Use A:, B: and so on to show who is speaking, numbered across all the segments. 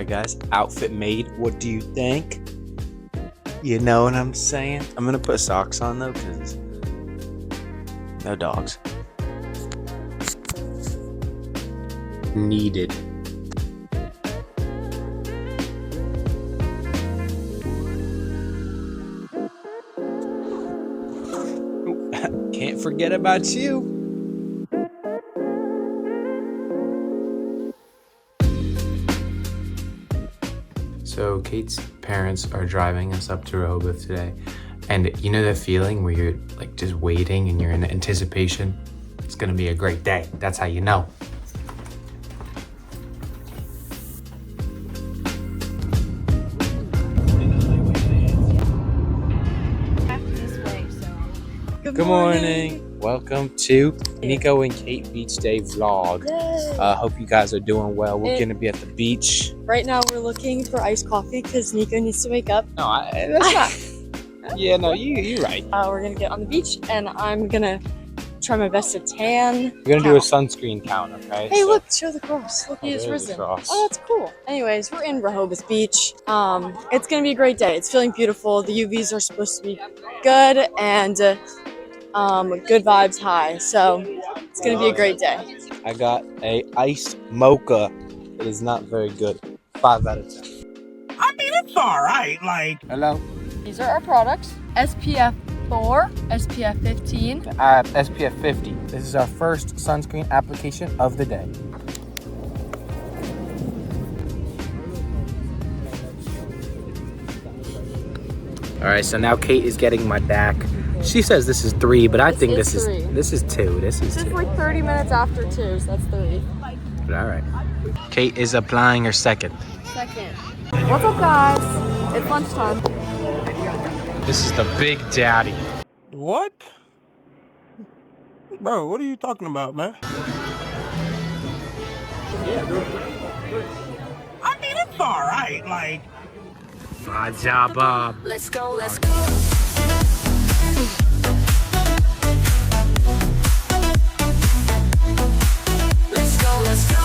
A: Alright guys, outfit made. What do you think? You know what I'm saying? I'm gonna put socks on though, because no dogs. Needed. Can't forget about you. So Kate's parents are driving us up to Rehoboth today. And you know that feeling where you're like just waiting and you're in anticipation? It's gonna be a great day. That's how you know. Good morning. Welcome to Nico and Kate Beach Day vlog. Hope you guys are doing well. We're gonna be at the beach.
B: Right now we're looking for iced coffee because Nico needs to wake up.
A: No, that's not. Yeah, no, you're right.
B: We're gonna get on the beach and I'm gonna try my best to tan.
A: We're gonna do a sunscreen count, okay?
B: Hey, look, show the cross. Look, he is
A: there's the
B: risen.
A: cross.
B: Oh, that's cool. Anyways, we're in Rehoboth Beach. It's gonna be a great day. It's feeling beautiful. The UVs are supposed to be good and good vibes high. So it's gonna be a great day.
A: I got a iced mocha. It is not very good. 5 out of 10.
C: I mean, it's all right. Like,
A: hello.
B: These are our products. SPF 4, SPF 15.
A: SPF 50. This is our first sunscreen application of the day. All right, so now Kate is getting my back. She says this is 3, but I think this is 2. This is 2.
B: This is like 30 minutes after 2, so that's 3.
A: But all right. Kate is applying her second.
B: What's up, guys? It's lunchtime.
A: This is the Big Daddy.
C: what? Bro, what are you talking about, man? I mean, it's all right. Like,
A: Raja Bob.
D: Let's go, let's go. Let's go, let's go.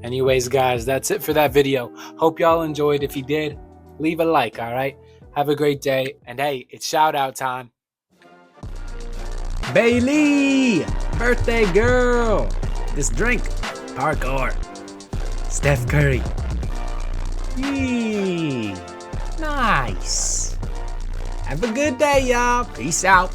A: Anyways, guys, that's it for that video. Hope y'all enjoyed. If you did, leave a like, all right? Have a great day. And hey, it's shout out time. Bailey, birthday girl. This drink, parkour. Steph Curry. Yee. Nice. Have a good day, y'all. Peace out.